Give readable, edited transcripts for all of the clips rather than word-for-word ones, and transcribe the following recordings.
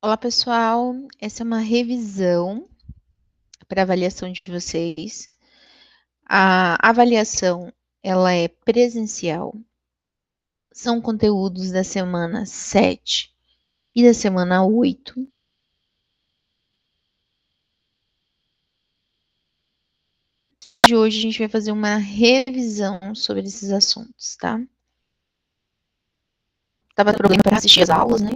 Olá, pessoal. Essa é uma revisão para avaliação de vocês. A avaliação, ela é presencial. São conteúdos da semana 7 e da semana 8. De hoje a gente vai fazer uma revisão sobre esses assuntos, tá? Tava com problema para assistir as aulas, né?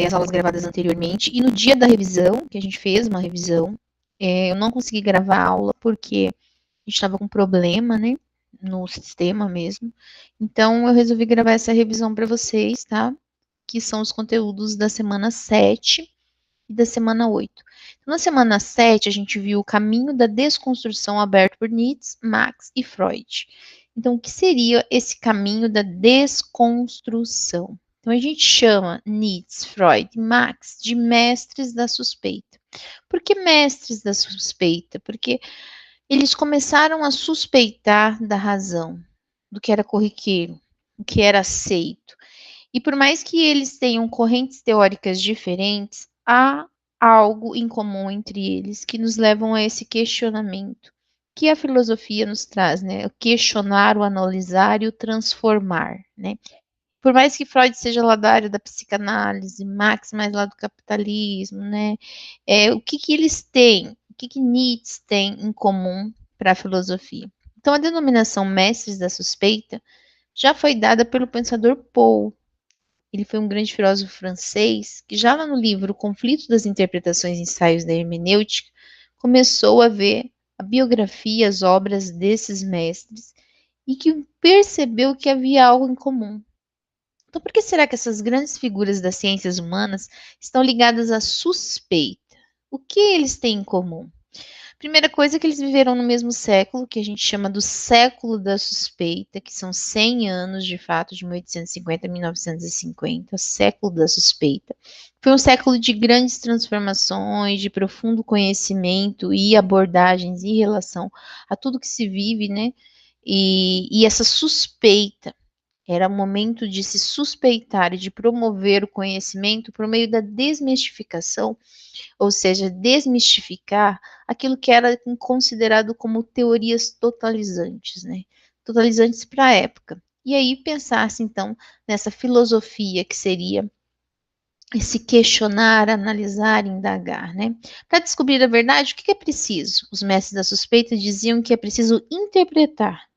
As aulas gravadas anteriormente. E no dia da revisão, que a gente fez uma revisão, eu não consegui gravar a aula porque a gente estava com problema, né? No sistema mesmo. Então, eu resolvi gravar essa revisão para vocês, tá? Que são os conteúdos da semana 7 e da semana 8. Então, na semana 7, a gente viu o caminho da desconstrução aberto por Nietzsche, Marx e Freud. Então, o que seria esse caminho da desconstrução? Então, a gente chama Nietzsche, Freud e Marx de mestres da suspeita. Por que mestres da suspeita? Porque eles começaram a suspeitar da razão, do que era corriqueiro, do que era aceito. E por mais que eles tenham correntes teóricas diferentes, há algo em comum entre eles que nos levam a esse questionamento que a filosofia nos traz, né? O questionar, o analisar e o transformar, né? Por mais que Freud seja lá da área da psicanálise, Marx mais lá do capitalismo, né? O que eles têm? O que Nietzsche tem em comum para a filosofia? Então, a denominação mestres da suspeita já foi dada pelo pensador Paul. Ele foi um grande filósofo francês que já lá no livro O Conflito das Interpretações e Ensaios da Hermenêutica começou a ver a biografia, as obras desses mestres e que percebeu que havia algo em comum. Então, por que será que essas grandes figuras das ciências humanas estão ligadas à suspeita? O que eles têm em comum? Primeira coisa é que eles viveram no mesmo século, que a gente chama do século da suspeita, que são 100 anos de fato, de 1850 a 1950, século da suspeita. Foi um século de grandes transformações, de profundo conhecimento e abordagens em relação a tudo que se vive, né? E essa suspeita era o momento de se suspeitar e de promover o conhecimento por meio da desmistificação, ou seja, desmistificar aquilo que era considerado como teorias totalizantes, né? Totalizantes para a época. E aí pensar-se então nessa filosofia que seria esse questionar, analisar, indagar, né? Para descobrir a verdade, o que é preciso? Os mestres da suspeita diziam que é preciso interpretar,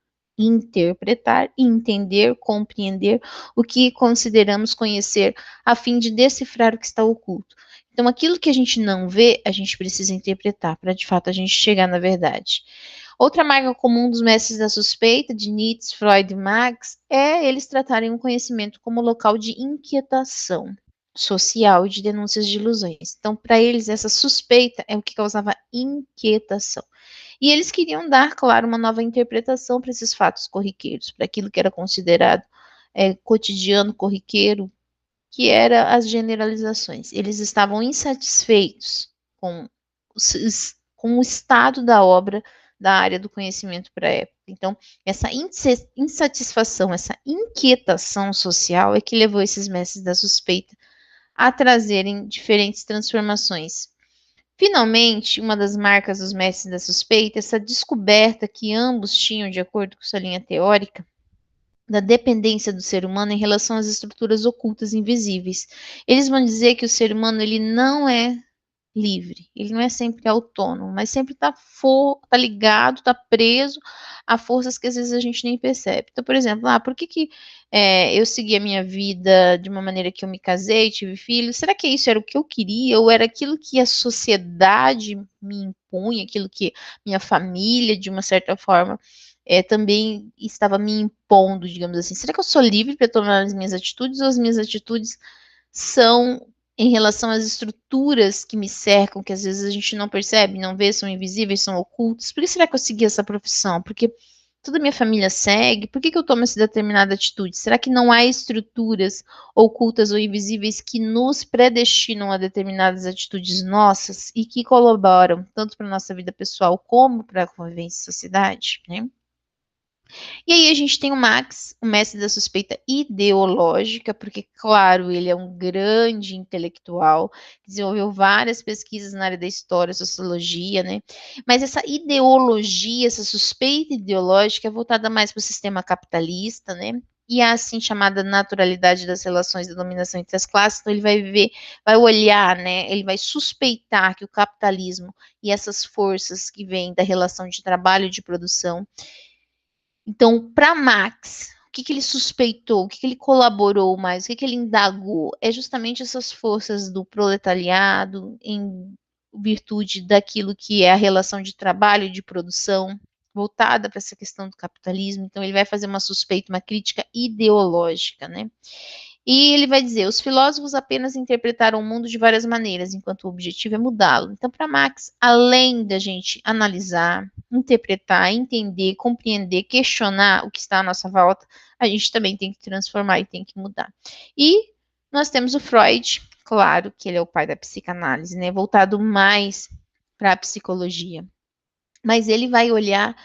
entender, compreender o que consideramos conhecer, a fim de decifrar o que está oculto. Então, aquilo que a gente não vê, a gente precisa interpretar, para de fato a gente chegar na verdade. Outra marca comum dos mestres da suspeita, de Nietzsche, Freud e Marx, é eles tratarem o conhecimento como local de inquietação social e de denúncias de ilusões. Então, para eles, essa suspeita é o que causava inquietação. E eles queriam dar, claro, uma nova interpretação para esses fatos corriqueiros, para aquilo que era considerado cotidiano, corriqueiro, que era as generalizações. Eles estavam insatisfeitos com, com o estado da obra da área do conhecimento para a época. Então, essa insatisfação, essa inquietação social é que levou esses mestres da suspeita a trazerem diferentes transformações. Finalmente, uma das marcas dos mestres da suspeita, essa descoberta que ambos tinham, de acordo com sua linha teórica, da dependência do ser humano em relação às estruturas ocultas invisíveis. Eles vão dizer que o ser humano ele não é livre, ele não é sempre autônomo, mas sempre tá ligado, está preso a forças que às vezes a gente nem percebe. Então, por exemplo, por que eu segui a minha vida de uma maneira que eu me casei, tive filhos? Será que isso era o que eu queria ou era aquilo que a sociedade me impunha, aquilo que minha família, de uma certa forma, também estava me impondo, digamos assim? Será que eu sou livre para tomar as minhas atitudes ou as minhas atitudes são em relação às estruturas que me cercam, que às vezes a gente não percebe, não vê, são invisíveis, são ocultos? Por que será que eu segui essa profissão? Porque toda a minha família segue? Por que eu tomo essa determinada atitude? Será que não há estruturas ocultas ou invisíveis que nos predestinam a determinadas atitudes nossas e que colaboram tanto para a nossa vida pessoal como para a convivência em sociedade, né? E aí a gente tem o Max, o mestre da suspeita ideológica, porque, claro, ele é um grande intelectual, desenvolveu várias pesquisas na área da história, sociologia, né? Mas essa ideologia, essa suspeita ideológica é voltada mais para o sistema capitalista, né? E a assim chamada naturalidade das relações de dominação entre as classes, então ele vai ver, vai olhar, né? Ele vai suspeitar que o capitalismo e essas forças que vêm da relação de trabalho e de produção. Então, para Max, o que, que ele suspeitou, o que, que ele colaborou mais, o que, que ele indagou? É justamente essas forças do proletariado em virtude daquilo que é a relação de trabalho e de produção voltada para essa questão do capitalismo. Então, ele vai fazer uma suspeita, uma crítica ideológica, né? E ele vai dizer: os filósofos apenas interpretaram o mundo de várias maneiras, enquanto o objetivo é mudá-lo. Então, para Marx, além da gente analisar, interpretar, entender, compreender, questionar o que está à nossa volta, a gente também tem que transformar e tem que mudar. E nós temos o Freud, claro que ele é o pai da psicanálise, né? Voltado mais para a psicologia. Mas ele vai olhar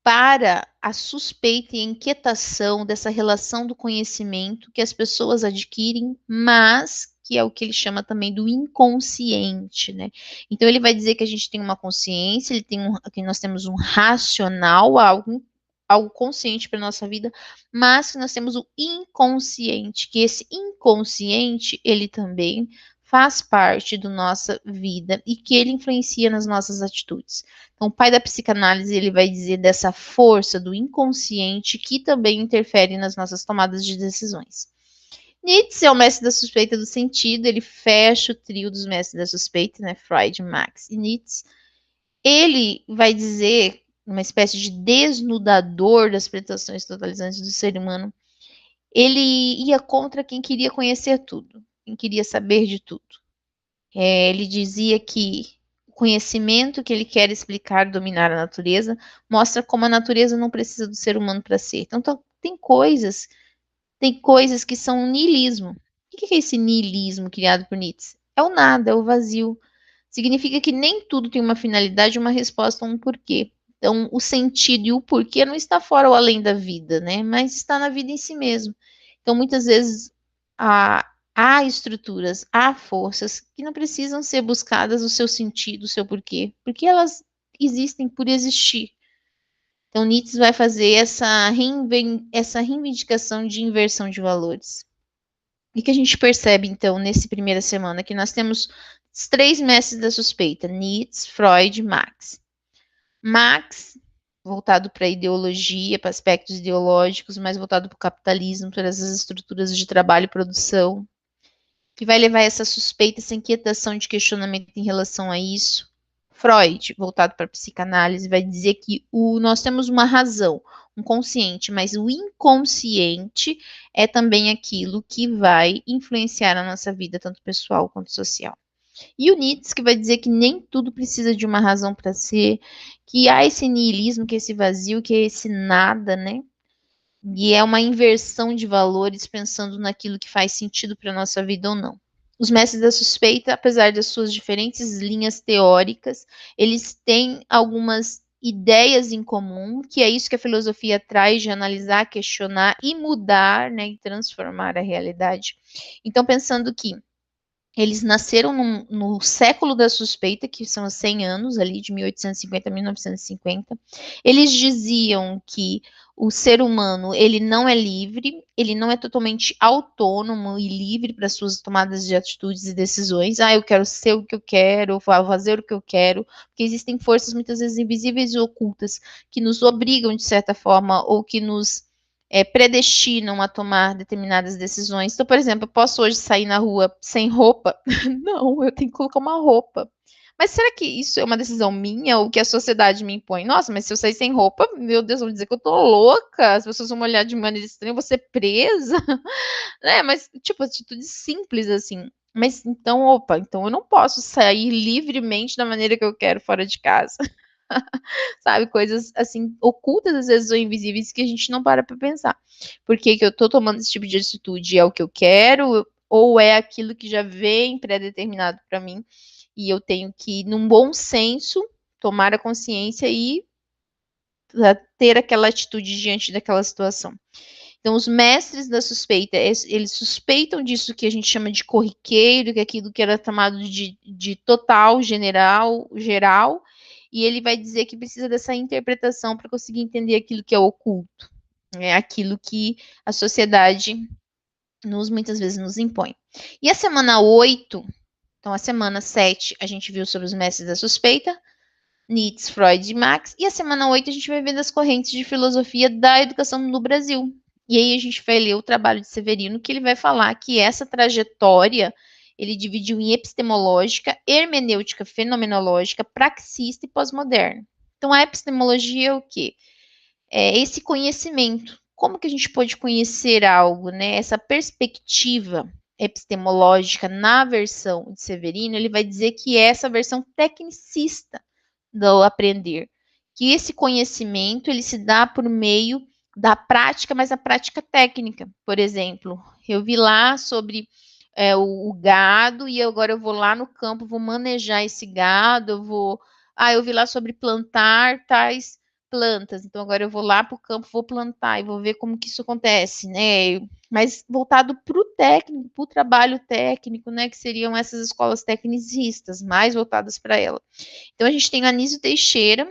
para a suspeita e a inquietação dessa relação do conhecimento que as pessoas adquirem, mas que é o que ele chama também do inconsciente, né? Então ele vai dizer que a gente tem uma consciência, que nós temos um racional, algo consciente para nossa vida, mas que nós temos o inconsciente, que esse inconsciente ele também faz parte da nossa vida e que ele influencia nas nossas atitudes. Então, o pai da psicanálise ele vai dizer dessa força do inconsciente que também interfere nas nossas tomadas de decisões. Nietzsche é o mestre da suspeita do sentido, ele fecha o trio dos mestres da suspeita, né? Freud, Marx e Nietzsche. Ele vai dizer, uma espécie de desnudador das pretensões totalizantes do ser humano, ele ia contra quem queria conhecer tudo, quem queria saber de tudo. Ele dizia que o conhecimento que ele quer explicar, dominar a natureza, mostra como a natureza não precisa do ser humano para ser. Então, tem coisas que são um niilismo. O que é esse niilismo criado por Nietzsche? É o nada, é o vazio. Significa que nem tudo tem uma finalidade, uma resposta, um porquê. Então, o sentido e o porquê não está fora ou além da vida, né? Mas está na vida em si mesmo. Então, muitas vezes, há estruturas, há forças que não precisam ser buscadas o seu sentido, o seu porquê, porque elas existem por existir. Então, Nietzsche vai fazer essa reivindicação de inversão de valores. E que a gente percebe, então, nessa primeira semana, que nós temos os três mestres da suspeita: Nietzsche, Freud e Marx. Marx, voltado para a ideologia, para aspectos ideológicos, mais voltado para o capitalismo, para essas estruturas de trabalho e produção, que vai levar essa suspeita, essa inquietação de questionamento em relação a isso. Freud, voltado para a psicanálise, vai dizer que nós temos uma razão, um consciente, mas o inconsciente é também aquilo que vai influenciar a nossa vida, tanto pessoal quanto social. E o Nietzsche, que vai dizer que nem tudo precisa de uma razão para ser, que há esse niilismo, que é esse vazio, que é esse nada, né? E é uma inversão de valores pensando naquilo que faz sentido para a nossa vida ou não. Os mestres da suspeita, apesar das suas diferentes linhas teóricas, eles têm algumas ideias em comum, que é isso que a filosofia traz de analisar, questionar e mudar, né, e transformar a realidade. Então, pensando que eles nasceram no século da suspeita, que são os 100 anos, ali de 1850 a 1950. Eles diziam que o ser humano, ele não é livre, ele não é totalmente autônomo e livre para suas tomadas de atitudes e decisões. Eu quero ser o que eu quero, eu vou fazer o que eu quero, porque existem forças muitas vezes invisíveis e ocultas que nos obrigam, de certa forma, ou que nos predestinam a tomar determinadas decisões. Então, por exemplo, eu posso hoje sair na rua sem roupa? Não, eu tenho que colocar uma roupa. Mas será que isso é uma decisão minha ou que a sociedade me impõe? Nossa, mas se eu sair sem roupa, meu Deus, vão dizer que eu tô louca, as pessoas vão me olhar de maneira estranha, eu vou ser presa, né? Mas, tipo, atitude simples assim. Mas então, opa, então eu não posso sair livremente da maneira que eu quero fora de casa. Sabe? Coisas assim, ocultas às vezes ou invisíveis que a gente não para pensar. Por que eu tô tomando esse tipo de atitude? É o que eu quero ou é aquilo que já vem pré-determinado para mim e eu tenho que, num bom senso, tomar a consciência e ter aquela atitude diante daquela situação. Então, os mestres da suspeita, eles suspeitam disso que a gente chama de corriqueiro, que é aquilo que era chamado de total, general, geral, e ele vai dizer que precisa dessa interpretação para conseguir entender aquilo que é oculto, é aquilo que a sociedade muitas vezes nos impõe. E a semana 8, então a semana 7, a gente viu sobre os mestres da suspeita, Nietzsche, Freud e Marx, e a semana 8 a gente vai ver das correntes de filosofia da educação no Brasil. E aí a gente vai ler o trabalho de Severino, que ele vai falar que essa trajetória ele dividiu em epistemológica, hermenêutica fenomenológica, praxista e pós-moderna. Então a epistemologia é o quê? É esse conhecimento. Como que a gente pode conhecer algo, né? Essa perspectiva epistemológica na versão de Severino, ele vai dizer que é essa versão tecnicista do aprender, que esse conhecimento ele se dá por meio da prática, mas a prática técnica. Por exemplo, eu vi lá sobre o gado e agora eu vou lá no campo, vou manejar esse gado, eu vi lá sobre plantar tais plantas, então agora eu vou lá para o campo, vou plantar e vou ver como que isso acontece, né? Mas voltado para o técnico, para o trabalho técnico, né? Que seriam essas escolas tecnicistas, mais voltadas para ela. Então, a gente tem Anísio Teixeira,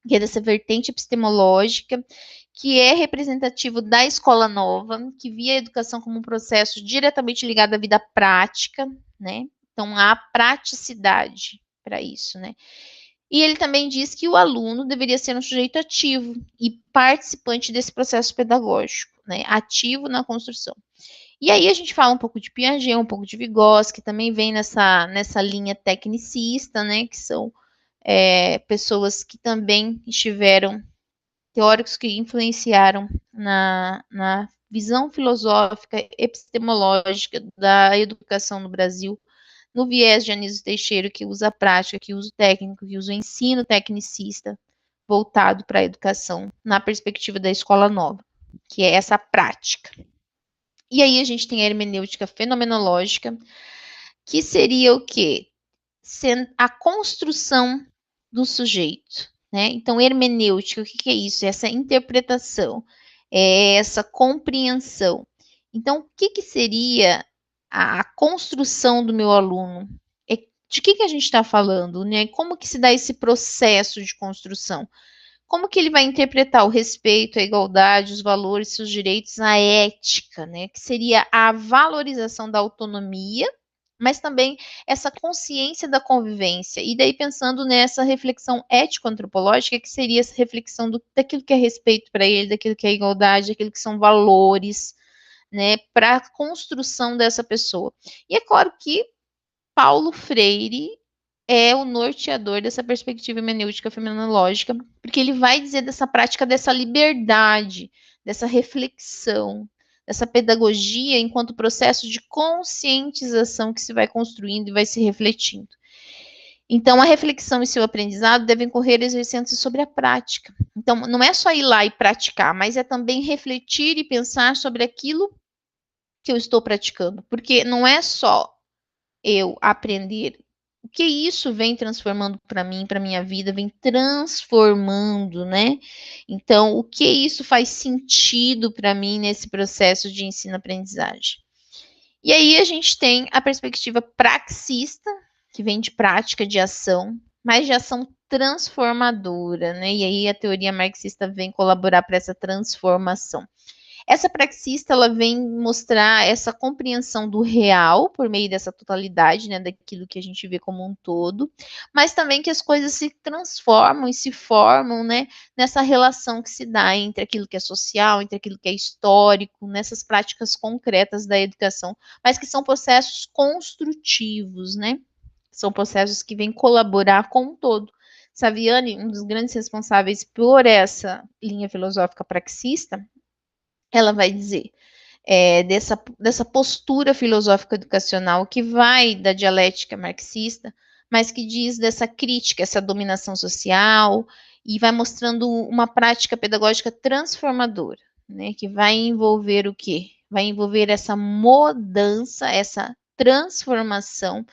que é dessa vertente epistemológica, que é representativo da escola nova, que via a educação como um processo diretamente ligado à vida prática, né? Então, há praticidade para isso, né? E ele também diz que o aluno deveria ser um sujeito ativo e participante desse processo pedagógico, né? Ativo na construção. E aí a gente fala um pouco de Piaget, um pouco de Vygotsky, que também vem nessa linha tecnicista, né? Que são pessoas que também estiveram, teóricos que influenciaram na visão filosófica, epistemológica da educação no Brasil, no viés de Anísio Teixeira, que usa a prática, que usa o técnico, que usa o ensino tecnicista voltado para a educação, na perspectiva da escola nova, que é essa prática. E aí a gente tem a hermenêutica fenomenológica, que seria o quê? A construção do sujeito, né? Então, hermenêutica, o que é isso? Essa interpretação, essa compreensão. Então, o que seria a construção do meu aluno? De que a gente está falando, né? Como que se dá esse processo de construção? Como que ele vai interpretar o respeito, a igualdade, os valores, os direitos, a ética, né? Que seria a valorização da autonomia, mas também essa consciência da convivência. E daí pensando nessa reflexão ético-antropológica, que seria essa reflexão daquilo que é respeito para ele, daquilo que é igualdade, daquilo que são valores, né? Para a construção dessa pessoa. E é claro que Paulo Freire é o norteador dessa perspectiva hermenêutica fenomenológica, porque ele vai dizer dessa prática, dessa liberdade, dessa reflexão, dessa pedagogia enquanto processo de conscientização que se vai construindo e vai se refletindo. Então, a reflexão e seu aprendizado devem correr exercendo-se sobre a prática. Então, não é só ir lá e praticar, mas é também refletir e pensar sobre aquilo que eu estou praticando, porque não é só eu aprender. O que isso vem transformando para mim, para minha vida, vem transformando, né? Então, o que isso faz sentido para mim nesse processo de ensino-aprendizagem? E aí a gente tem a perspectiva praxista, que vem de prática, de ação, mas de ação transformadora, né? E aí a teoria marxista vem colaborar para essa transformação. Essa praxista, ela vem mostrar essa compreensão do real por meio dessa totalidade, né, daquilo que a gente vê como um todo, mas também que as coisas se transformam e se formam, né, nessa relação que se dá entre aquilo que é social, entre aquilo que é histórico, nessas práticas concretas da educação, mas que são processos construtivos, né, são processos que vêm colaborar com um todo. Saviani, um dos grandes responsáveis por essa linha filosófica praxista, ela vai dizer dessa postura filosófica educacional que vai da dialética marxista, mas que diz dessa crítica, essa dominação social, e vai mostrando uma prática pedagógica transformadora, né, que vai envolver o quê? Vai envolver essa mudança, essa transformação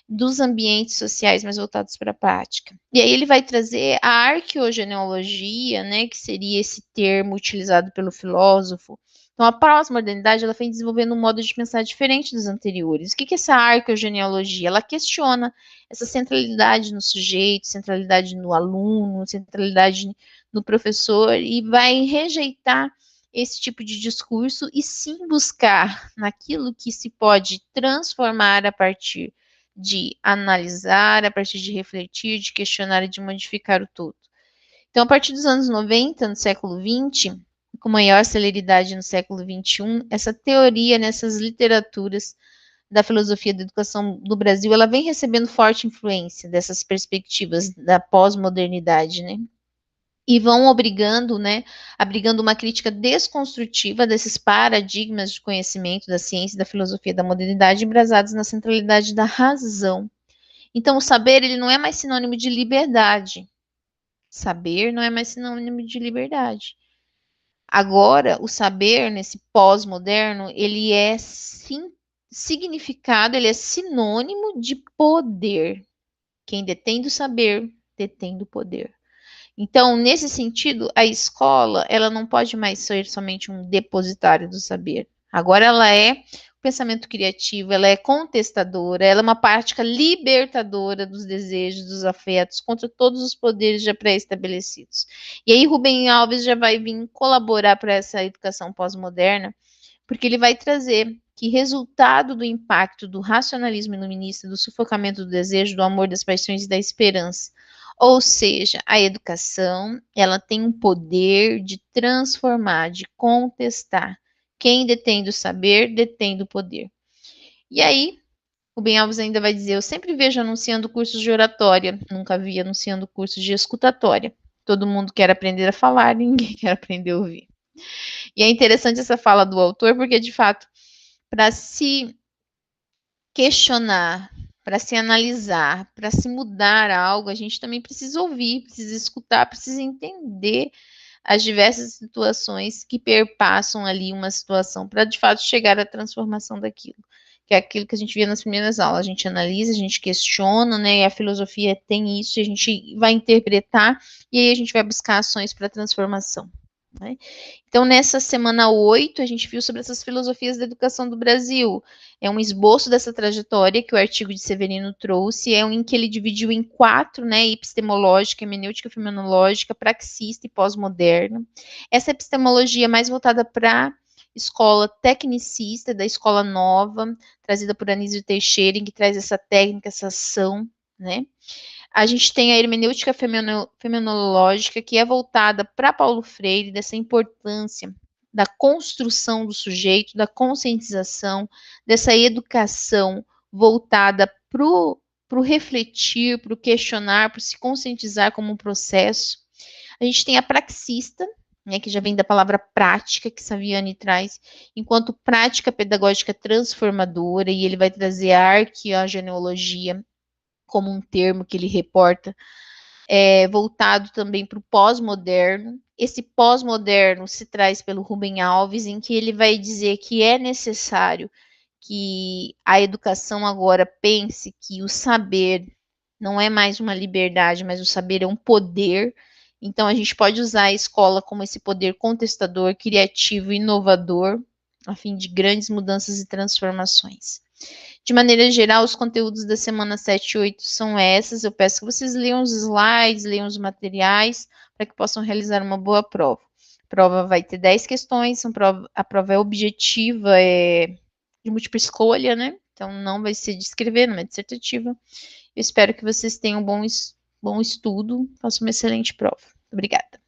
dos ambientes sociais mais voltados para a prática. E aí ele vai trazer a arqueogenealogia, né, que seria esse termo utilizado pelo filósofo. Então, a pós-modernidade, ela vem desenvolvendo um modo de pensar diferente dos anteriores. O que é essa arqueogenealogia? Ela questiona essa centralidade no sujeito, centralidade no aluno, centralidade no professor, e vai rejeitar esse tipo de discurso e sim buscar naquilo que se pode transformar a partir de analisar, a partir de refletir, de questionar e de modificar o todo. Então, a partir dos anos 90, no século XX, com maior celeridade no século XXI, essa teoria nessas literaturas da filosofia da educação do Brasil, ela vem recebendo forte influência dessas perspectivas da pós-modernidade, né? E vão obrigando, né, abrigando uma crítica desconstrutiva desses paradigmas de conhecimento da ciência e da filosofia da modernidade embrasados na centralidade da razão. Então, o saber, ele não é mais sinônimo de liberdade. Saber não é mais sinônimo de liberdade. Agora, o saber, nesse pós-moderno, ele é sim, significado, ele é sinônimo de poder. Quem detém do saber, detém do poder. Então, nesse sentido, a escola, ela não pode mais ser somente um depositário do saber. Agora ela é pensamento criativo, ela é contestadora, ela é uma prática libertadora dos desejos, dos afetos, contra todos os poderes já pré-estabelecidos. E aí Rubem Alves já vai vir colaborar para essa educação pós-moderna, porque ele vai trazer que resultado do impacto do racionalismo iluminista, do sufocamento do desejo, do amor, das paixões e da esperança. Ou seja, a educação, ela tem um poder de transformar, de contestar. Quem detém do saber, detém do poder. E aí, o Ben Alves ainda vai dizer, eu sempre vejo anunciando cursos de oratória, nunca vi anunciando cursos de escutatória. Todo mundo quer aprender a falar, ninguém quer aprender a ouvir. E é interessante essa fala do autor, porque, de fato, para se questionar, para se analisar, para se mudar algo, a gente também precisa ouvir, precisa escutar, precisa entender as diversas situações que perpassam ali uma situação, para de fato chegar à transformação daquilo. Que é aquilo que a gente via nas primeiras aulas. A gente analisa, a gente questiona, né? E a filosofia tem isso, a gente vai interpretar e aí a gente vai buscar ações para transformação. Né? Então, nessa semana 8, a gente viu sobre essas filosofias da educação do Brasil. É um esboço dessa trajetória que o artigo de Severino trouxe, é um em que ele dividiu em 4, né, epistemológica, hermenêutica, fenomenológica, praxista e pós-moderno. Essa epistemologia é mais voltada para escola tecnicista, da escola nova, trazida por Anísio Teixeira, em que traz essa técnica, essa ação, né? A gente tem a hermenêutica fenomenológica, que é voltada para Paulo Freire, dessa importância da construção do sujeito, da conscientização, dessa educação voltada para o refletir, para o questionar, para se conscientizar como um processo. A gente tem a praxista, né, que já vem da palavra prática, que Saviani traz, enquanto prática pedagógica transformadora, e ele vai trazer a arqueogenealogia como um termo que ele reporta, voltado também para o pós-moderno. Esse pós-moderno se traz pelo Rubem Alves, em que ele vai dizer que é necessário que a educação agora pense que o saber não é mais uma liberdade, mas o saber é um poder. Então, a gente pode usar a escola como esse poder contestador, criativo, inovador, a fim de grandes mudanças e transformações. De maneira geral, os conteúdos da semana 7 e 8 são essas. Eu peço que vocês leiam os slides, leiam os materiais, para que possam realizar uma boa prova. A prova vai ter 10 questões, a prova é objetiva, é de múltipla escolha, né? Então, não vai ser de escrever, não é dissertativa. Eu espero que vocês tenham bom estudo, façam uma excelente prova. Obrigada.